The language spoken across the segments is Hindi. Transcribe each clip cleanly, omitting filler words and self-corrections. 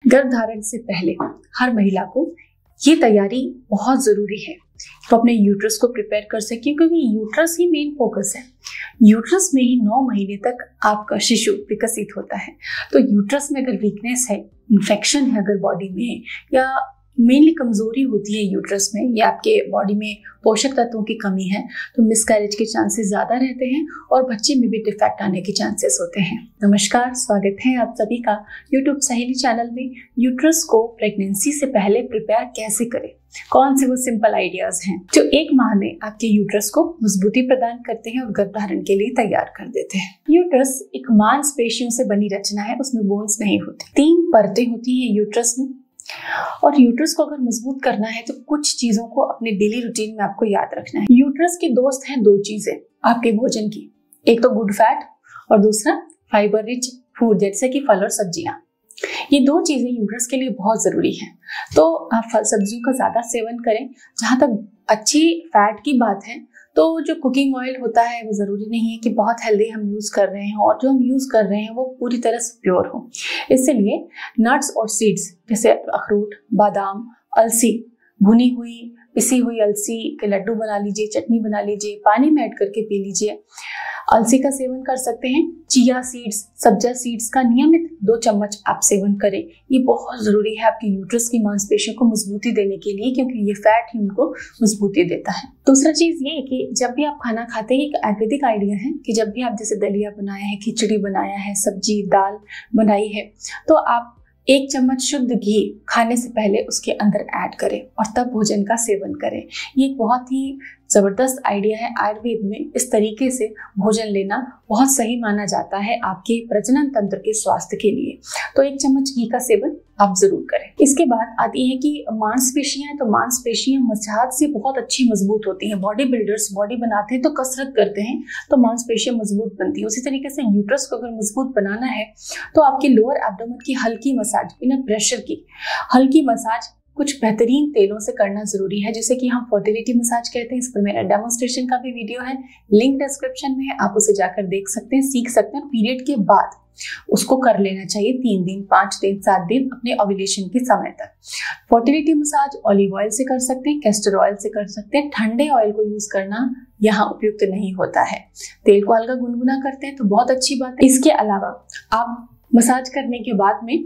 गर्भधारण से पहले हर महिला को ये तैयारी बहुत जरूरी है तो अपने यूट्रस को प्रिपेयर कर सके, क्योंकि यूट्रस ही मेन फोकस है। यूट्रस में ही 9 महीने तक आपका शिशु विकसित होता है। तो यूट्रस में अगर वीकनेस है, इन्फेक्शन है अगर बॉडी में, या मेनली कमजोरी होती है यूट्रस में, या आपके बॉडी में पोषक तत्वों की कमी है, तो मिसकैरेज के चांसेस ज़्यादा रहते हैं और बच्चे में भी डिफेक्ट आने के चांसेस होते हैं। नमस्कार, स्वागत है आप सभी का यूट्यूब सहेली चैनल में। यूट्रस को प्रेगनेंसी से पहले प्रिपेयर कैसे करें, कौन से वो सिंपल आइडियाज हैं जो 1 माह में आपके यूट्रस को मजबूती प्रदान करते हैं और गर्भधारण के लिए तैयार कर देते हैं। यूट्रस एक मांसपेशियों से बनी रचना है, उसमें बोन्स नहीं होती। 3 परतें होती हैं यूट्रस में, और यूट्रस को अगर मजबूत करना है तो कुछ चीजों को अपने डेली रूटीन में आपको याद रखना है। यूट्रस के दोस्त हैं 2 चीजें आपके भोजन की, एक तो गुड फैट और दूसरा फाइबर रिच फूड जैसे कि फल और सब्जियां। ये 2 चीजें यूट्रस के लिए बहुत जरूरी हैं। तो आप फल सब्जियों का ज्यादा सेवन करें। जहां तक अच्छी फैट की बात है तो जो कुकिंग ऑयल होता है वो ज़रूरी नहीं है कि बहुत हेल्दी हम यूज़ कर रहे हैं, और जो हम यूज़ कर रहे हैं वो पूरी तरह से प्योर हो। इसलिए नट्स और सीड्स जैसे अखरोट, बादाम, अलसी, भुनी हुई पिसी हुई अलसी के लड्डू बना लीजिए, चटनी बना लीजिए, पानी में ऐड करके पी लीजिए। अलसी का सेवन कर सकते हैं। चिया सीड्स, सब्जा सीड्स का नियमित 2 चम्मच आप सेवन करें। ये बहुत ज़रूरी है आपकी यूट्रस की मांसपेशियों को मजबूती देने के लिए, क्योंकि ये फैट ही उनको मजबूती देता है। दूसरा चीज़ ये है कि जब भी आप खाना खाते हैं, एक आयुर्वेदिक आइडिया है कि जब भी आप जैसे दलिया बनाया है, खिचड़ी बनाया है, सब्जी दाल बनाई है, तो आप 1 चम्मच शुद्ध घी खाने से पहले उसके अंदर ऐड करें और तब भोजन का सेवन करें। ये एक बहुत ही ज़बरदस्त आइडिया है। आयुर्वेद में इस तरीके से भोजन लेना बहुत सही माना जाता है आपके प्रजनन तंत्र के स्वास्थ्य के लिए। तो 1 चम्मच घी का सेवन आप जरूर करें। इसके बाद आती है कि मांसपेशियां, तो मांसपेशियां मसाज से बहुत अच्छी मजबूत होती हैं। बॉडी बिल्डर्स बॉडी बनाते हैं तो कसरत करते हैं तो मांसपेशियां मजबूत बनती है। उसी तरीके से यूट्रस को अगर मजबूत बनाना है तो आपके लोअर एब्डोमेन की हल्की मसाज, बिना प्रेशर की हल्की मसाज कुछ बेहतरीन तेलों से करना जरूरी है, जैसे कि हम फर्टिलिटी मसाज कहते हैं। इस पर मेरा डेमोन्स्ट्रेशन का भी वीडियो है, लिंक डिस्क्रिप्शन में है, आप उसे जाकर देख सकते हैं, सीख सकते हैं। पीरियड के बाद उसको कर लेना चाहिए 3 दिन, 5 दिन, 7 दिन अपने ओव्यूलेशन के समय तक। फर्टिलिटी मसाज ऑलिव ऑयल से कर सकते हैं, कैस्टर ऑयल से कर सकते हैं। ठंडे ऑयल को यूज करना यहाँ उपयुक्त नहीं होता है। तेल को हल्का गुनगुना करते हैं तो बहुत अच्छी बात है। इसके अलावा आप मसाज करने के बाद में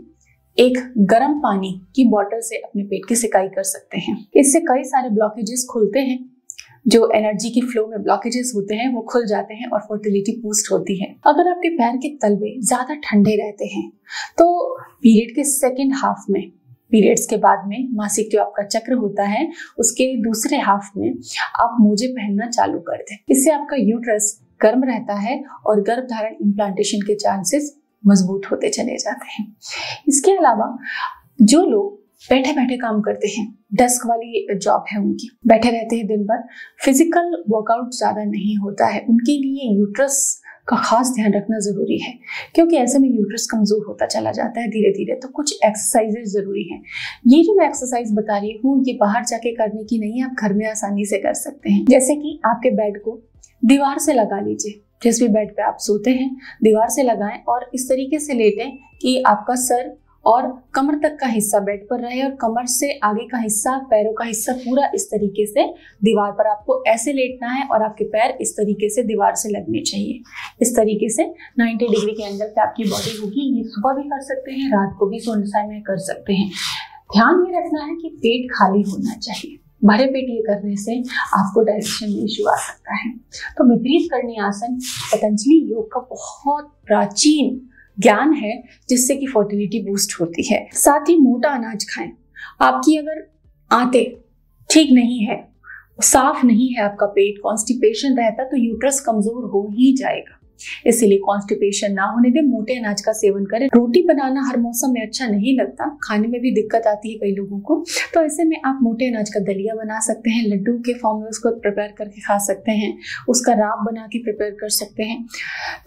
एक गर्म पानी की बोतल से अपने पेट की सिकाई कर सकते हैं। इससे कई सारे ब्लॉकेजेस खुलते हैं, जो एनर्जी की फ्लो में ब्लॉकेजेस होते हैं वो खुल जाते हैं और फर्टिलिटी बूस्ट होती है। अगर आपके पैर के तलवे ज्यादा ठंडे रहते हैं तो पीरियड के सेकेंड हाफ में, पीरियड्स के बाद में मासिक जो आपका चक्र होता है उसके दूसरे हाफ में आप मोजे पहनना चालू कर दें। इससे आपका यूट्रस गर्म रहता है और गर्भधारण इम्प्लांटेशन के चांसेस मजबूत होते चले जाते हैं। इसके अलावा जो लोग बैठे बैठे काम करते हैं, डेस्क वाली जॉब है उनकी, बैठे रहते हैं दिन भर, फिजिकल वर्कआउट ज्यादा नहीं होता है, उनके लिए यूट्रस का खास ध्यान रखना जरूरी है, क्योंकि ऐसे में यूट्रस कमजोर होता चला जाता है धीरे धीरे। तो कुछ एक्सरसाइजेज जरूरी हैं। ये जो मैं एक्सरसाइज बता रही हूँ ये बाहर जाके करने की नहीं है, आप घर में आसानी से कर सकते हैं। जैसे कि आपके बेड को दीवार से लगा लीजिए, जिस भी बेड पे आप सोते हैं दीवार से लगाएं और इस तरीके से लेटें कि आपका सर और कमर तक का हिस्सा बेड पर रहे और कमर से आगे का हिस्सा, पैरों का हिस्सा पूरा इस तरीके से दीवार पर आपको ऐसे लेटना है और आपके पैर इस तरीके से दीवार से लगने चाहिए। इस तरीके से 90 डिग्री के एंगल पे आपकी बॉडी होगी। ये सुबह भी कर सकते हैं, रात को भी सोने समय कर सकते हैं। ध्यान ये रखना है कि पेट खाली होना चाहिए। भरे पेट ये करने से आपको डाइजेशन में इश्यू आ सकता है। तो विपरीत करणी आसन पतंजलि योग का बहुत प्राचीन ज्ञान है, जिससे कि फर्टिलिटी बूस्ट होती है। साथ ही मोटा अनाज खाएं। आपकी अगर आंतें ठीक नहीं है, साफ नहीं है आपका पेट, कॉन्स्टिपेशन रहता तो यूट्रस कमजोर हो ही जाएगा। इसीलिए कॉन्स्टिपेशन ना होने दें, मोटे अनाज का सेवन करें। रोटी बनाना हर मौसम में अच्छा नहीं लगता, खाने में भी दिक्कत आती है कई लोगों को, तो ऐसे में आप मोटे अनाज का दलिया बना सकते हैं, लड्डू के फॉर्म में उसको प्रिपेयर करके खा सकते हैं, उसका राब बना के प्रिपेयर कर सकते हैं।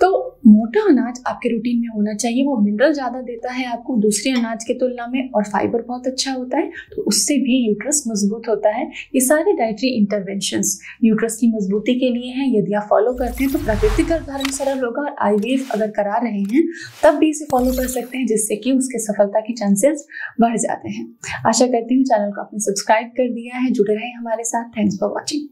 तो मोटा अनाज आपके रूटीन में होना चाहिए। वो मिनरल ज़्यादा देता है आपको दूसरे अनाज के तुलना में, और फाइबर बहुत अच्छा होता है, तो उससे भी यूट्रस मजबूत होता है। ये सारे डाइटरी इंटरवेंशंस यूट्रस की मजबूती के लिए हैं। यदि आप फॉलो करते हैं तो प्राकृतिक गर्भधारण सरल होगा, और IVF अगर करा रहे हैं तब भी इसे फॉलो कर सकते हैं, जिससे कि उसके सफलता के चांसेस बढ़ जाते हैं। आशा करती हूँ चैनल को आपने सब्सक्राइब कर दिया है। जुड़े रहें हमारे साथ। Thanks for watching.